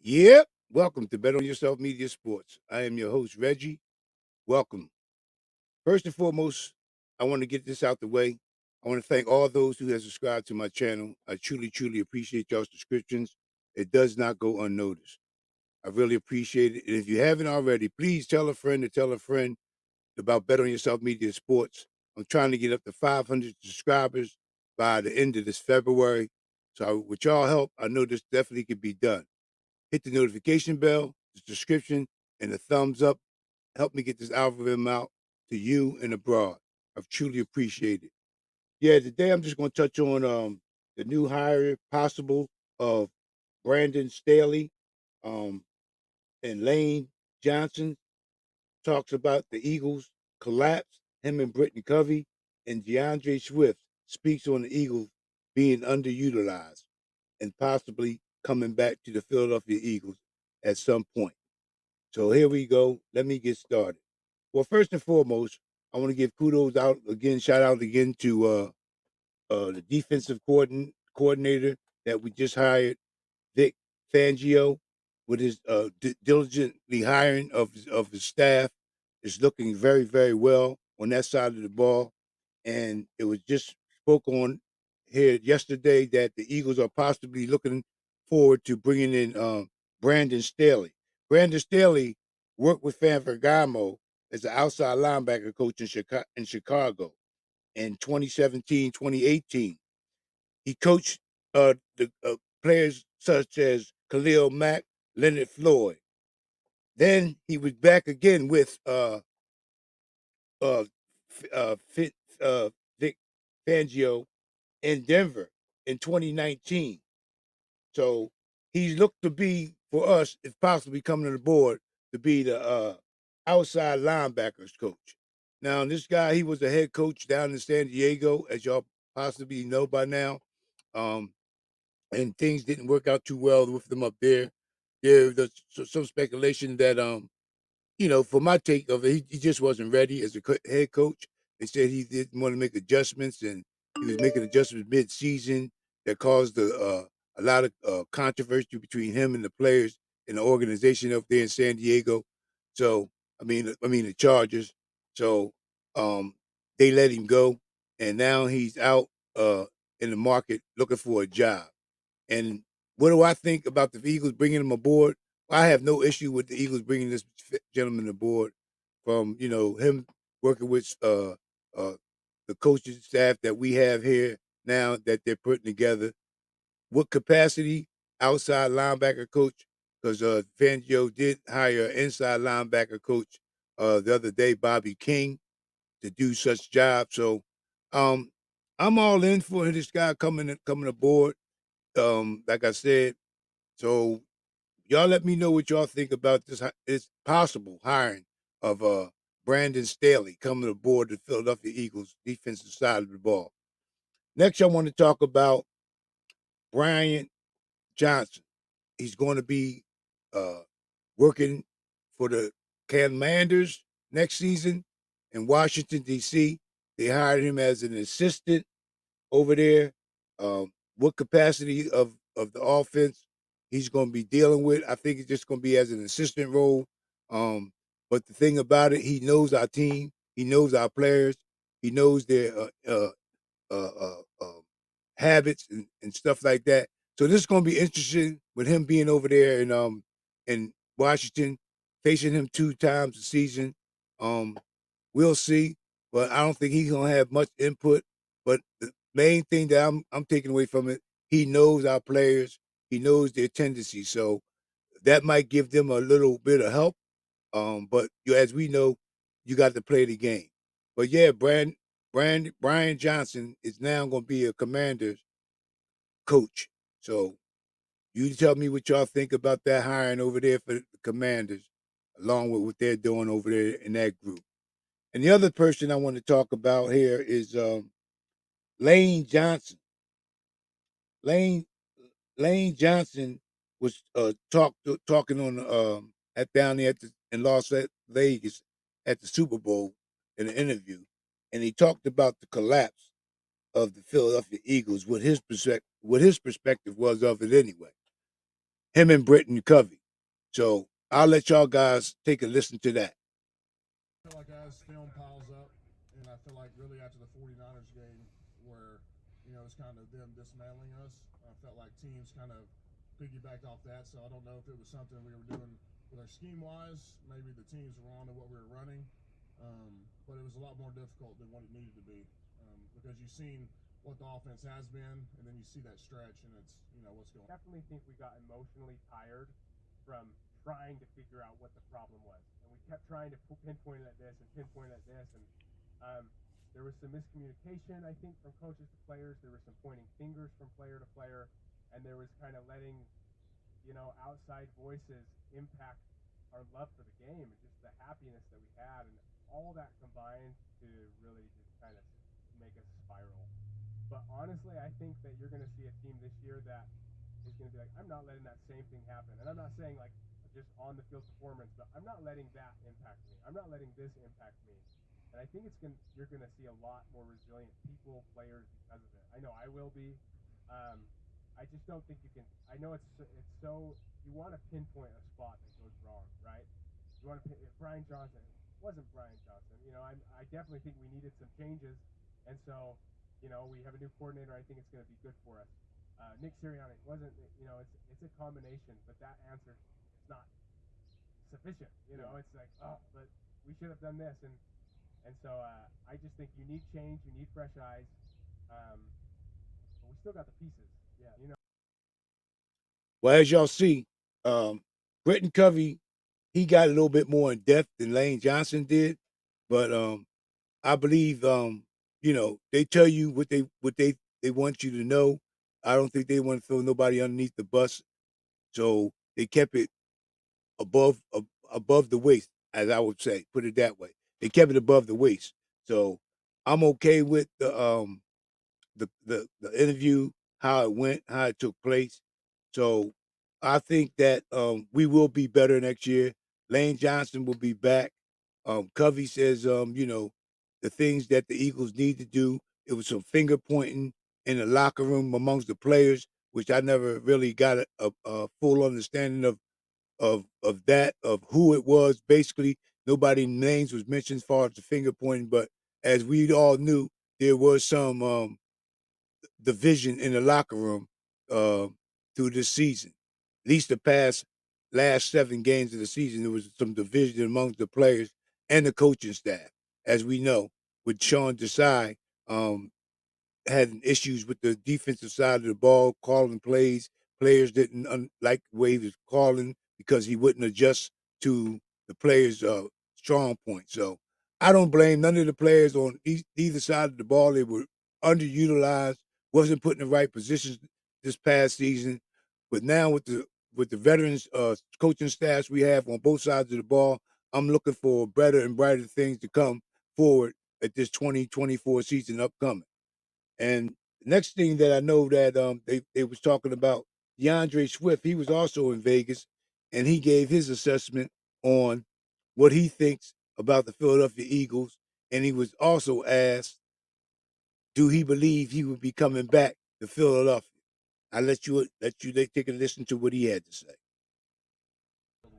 Yep. Welcome to Bet on Yourself Media Sports. I am your host, Reggie. Welcome. First and foremost, I want to get this out the way. I want to thank all those who have subscribed to my channel. I truly, truly appreciate y'all's subscriptions. It does not go unnoticed. I really appreciate it. And if you haven't already, please tell a friend to tell a friend about Bet on Yourself Media Sports. I'm trying to get up to 500 subscribers by the end of this February. So, with y'all help, I know this definitely could be done. Hit the notification bell, the subscription, and the thumbs up. Help me get this algorithm out to you and abroad. I've truly appreciated it. Yeah, today I'm just going to touch on the new hire possible of Brandon Staley um, and Lane Johnson. Talks about the Eagles' collapse, him and Brittany Covey, and DeAndre Swift speaks on the Eagles being underutilized and possibly coming back to the Philadelphia Eagles at some point. So here we go. Let me get started. Well, first and foremost, I want to give kudos out again, shout out again to the defensive coordinator that we just hired, Vic Fangio, with his diligently hiring of his staff. Is looking very, very well on that side of the ball. And it was just spoke on here yesterday that the Eagles are possibly looking forward to bringing in Brandon Staley. Brandon Staley worked with Fan Fergamo as an outside linebacker coach in Chicago in 2017, 2018. He coached the players such as Khalil Mack, Leonard Floyd. Then he was back again with uh, Fit, Vic Fangio in Denver in 2019. So he's looked to be for us, if possibly coming on the board, to be the outside linebackers coach. Now, this guy, he was a head coach down in San Diego, as y'all possibly know by now. Um, and things didn't work out too well with them up there. There's some speculation that for my take of it, he just wasn't ready as a head coach. They said he didn't want to make adjustments, and he was making adjustments mid-season that caused a lot of controversy between him and the players and the organization up there in San Diego. So, I mean the Chargers. So, um, they let him go, and now he's out in the market looking for a job. And what do I think about the Eagles bringing him aboard? I have no issue with the Eagles bringing this gentleman aboard. From him working with the coaching staff that we have here now that they're putting together. What capacity? Outside linebacker coach, because Fangio did hire an inside linebacker coach the other day, Bobby King, to do such job. So um, I'm all in for this guy coming aboard. Like I said, so y'all let me know what y'all think about this possible hiring of Brandon Staley coming aboard the Philadelphia Eagles defensive side of the ball. Next, I want to talk about Brian Johnson. He's going to be uh, working for the Commanders next season in Washington D.C. They hired him as an assistant over there. What capacity of the offense he's going to be dealing with? I think it's just going to be as an assistant role. Um, but the thing about it, he knows our team, he knows our players, he knows their uh, uh, habits and stuff like that. So this is going to be interesting with him being over there in Washington, facing him 2 times a season. Um, we'll see, but I don't think he's gonna have much input. But the main thing that I'm taking away from it, he knows our players, he knows their tendencies, so that might give them a little bit of help. But as we know, you got to play the game. But yeah, Brian Johnson is now going to be a Commanders coach. So you tell me what y'all think about that hiring over there for the Commanders, along with what they're doing over there in that group. And the other person I want to talk about here is Lane Johnson. Lane Lane Johnson was talking on at down there in Las Vegas at the Super Bowl in an interview, and he talked about the collapse of the Philadelphia Eagles. What his perspective was of it anyway. him and Britton Covey. So I'll let y'all guys take a listen to that. I feel like as film piles up, and I feel like really after the 49ers game, where it's kind of them dismantling us, I felt like teams kind of piggybacked off that. So I don't know if it was something we were doing with our scheme wise. Maybe the teams were on to what we were running, but it was a lot more difficult than what it needed to be because you've seen what the offense has been, and then you see that stretch, and it's what's going. Definitely think we got emotionally tired from trying to figure out what the problem was, and we kept trying to pinpoint it at this and pinpoint it at this, and there was some miscommunication, I think, from coaches to players. There was some pointing fingers from player to player, and there was kind of letting outside voices impact our love for the game and just the happiness that we had, and all that combined to really just kind of make us spiral. But honestly, I think that you're going to see a team this year that is going to be like, I'm not letting that same thing happen. And I'm not saying like just on the field performance, but I'm not letting that impact me. I'm not letting this impact me. And I think you're going to see a lot more resilient people, players because of it. I know I will be. I just don't think you can. I know it's so you want to pinpoint a spot that goes wrong, right? You want to if Brian Johnson wasn't Brian Johnson. I definitely think we needed some changes, and so we have a new coordinator. I think it's going to be good for us. Nick Sirianni wasn't. It's a combination, but that answer it's not sufficient. It's like but we should have done this, and so I just think you need change, you need fresh eyes, but we still got the pieces. Yeah. Well, as y'all see, Britton Covey, he got a little bit more in depth than Lane Johnson did, but I believe they tell you what they want you to know. I don't think they want to throw nobody underneath the bus, so they kept it above the waist, as I would say, put it that way. They kept it above the waist, so I'm okay with the interview, how it went, how it took place. So I think that we will be better next year. Lane Johnson will be back. Covey says, the things that the Eagles need to do. It was some finger pointing in the locker room amongst the players, which I never really got a full understanding of who it was. Basically, nobody's names was mentioned as far as the finger pointing, but as we all knew, there was some division in the locker room uh, through this season. At least the past last 7 games of the season, there was some division amongst the players and the coaching staff. As we know, with Sean Desai, um, had issues with the defensive side of the ball, calling plays. Players didn't like the way he was calling because he wouldn't adjust to the players' strong point. So I don't blame none of the players on either side of the ball. They were underutilized, wasn't put in the right positions this past season. But now with the veterans coaching staffs we have on both sides of the ball, I'm looking for better and brighter things to come forward at this 2024 season upcoming. And next thing that I know that they was talking about DeAndre Swift, he was also in Vegas, and he gave his assessment on what he thinks about the Philadelphia Eagles, and he was also asked, do he believe he would be coming back to Philadelphia? I let you take a listen to what he had to say.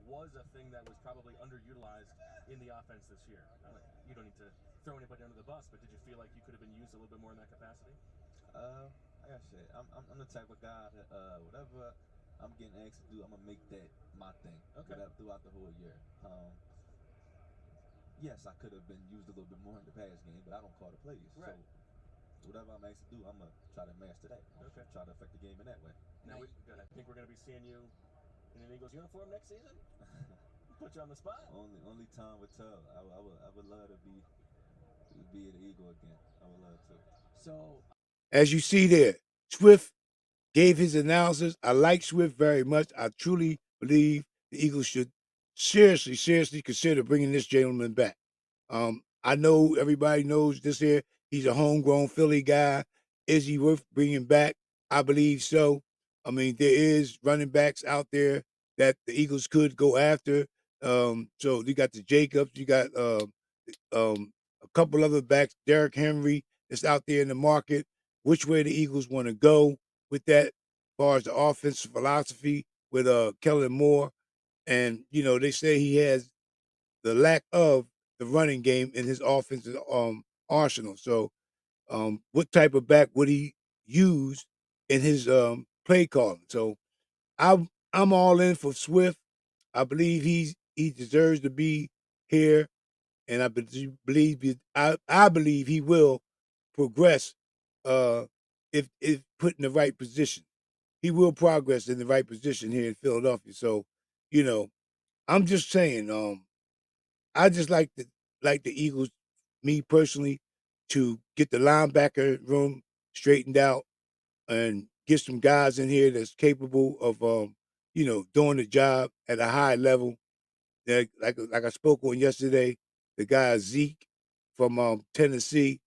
Was a thing that was probably underutilized in the offense this year. You don't need to throw anybody under the bus, but did you feel like you could have been used a little bit more in that capacity? Like I said, I'm the type of guy that whatever I'm getting asked to do, I'm gonna make that my thing. Okay. Whatever throughout the whole year. Yes, I could have been used a little bit more in the past game, but I don't call the plays. Right. So whatever I'm asked to do, I'm gonna try to master that. Okay. Try to affect the game in that way. Now go ahead. Think we're going to be seeing you in an Eagles uniform next season? Put you on the spot. Only time will tell. I would love to be an Eagle again. I would love to. So As you see there, Swift gave his analysis. I like Swift very much. I truly believe the Eagles should seriously consider bringing this gentleman back. I know everybody knows this here. He's a homegrown Philly guy. Is he worth bringing back? I believe so. I mean, there is running backs out there that the Eagles could go after. So you got the Jacobs, you got a couple other backs, Derrick Henry, that's out there in the market. Which way the Eagles want to go with that, as far as the offensive philosophy, with Kellen Moore, and they say he has the lack of the running game in his offensive arsenal. So, what type of back would he use in his play calling? So, I'm all in for Swift. I believe he deserves to be here, and I believe he will progress if put in the right position. He will progress in the right position here in Philadelphia. So, you know, I'm just saying, I just like the Eagles, me personally, to get the linebacker room straightened out and get some guys in here that's capable of doing the job at a high level. Like I spoke on yesterday, the guy Zeke from Tennessee,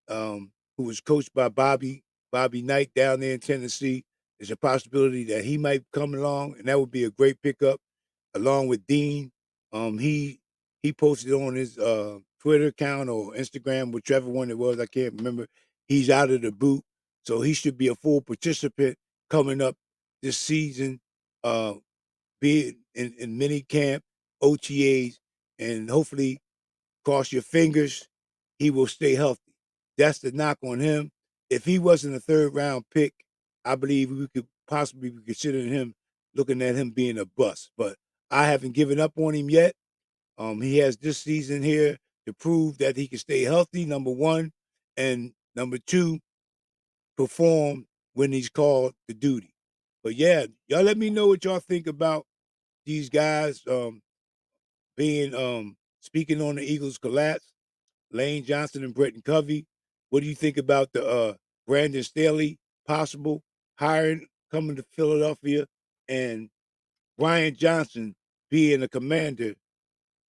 who was coached by Bobby Knight down there in Tennessee. There's a possibility that he might come along, and that would be a great pickup, along with Dean. He posted on his Twitter account or Instagram, whichever one it was, I can't remember. He's out of the boot, so he should be a full participant coming up this season. Be it in mini camp, OTAs, and hopefully, cross your fingers, he will stay healthy. That's the knock on him. If he wasn't a third round pick, I believe we could possibly be considering him, looking at him being a bust. But I haven't given up on him yet. He has this season here to prove that he can stay healthy, number one, and number two, perform when he's called to duty. But yeah, y'all let me know what y'all think about these guys being speaking on the Eagles' collapse. Lane Johnson and Bretton Covey. What do you think about the Brandon Staley possible hiring coming to Philadelphia and Brian Johnson being a commander,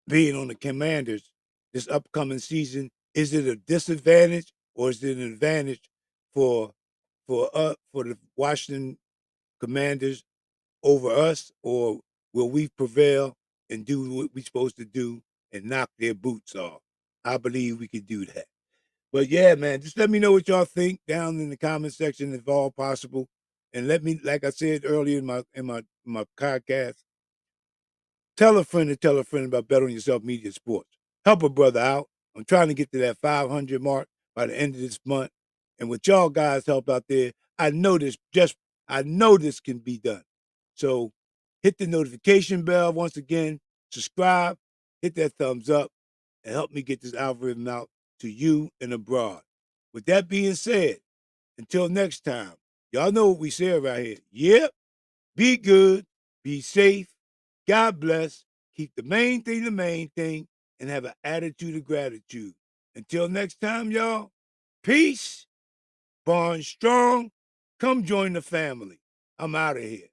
being on the Commanders this upcoming season? Is it a disadvantage or is it an advantage for for the Washington Commanders over us, or will we prevail and do what we're supposed to do and knock their boots off? I believe we could do that. But yeah, man, just let me know what y'all think down in the comment section if all possible. And let me, like I said earlier in my podcast, tell a friend to tell a friend about Bet on Yourself Media Sports. Help a brother out. I'm trying to get to that 500 mark by the end of this month. And with y'all guys' help out there, I know this can be done. So hit the notification bell once again, subscribe, hit that thumbs up, and help me get this algorithm out to you and abroad. With that being said, until next time, y'all know what we say around here. Yep, be good, be safe, God bless, keep the main thing, and have an attitude of gratitude. Until next time, y'all, peace, bond strong, come join the family. I'm out of here.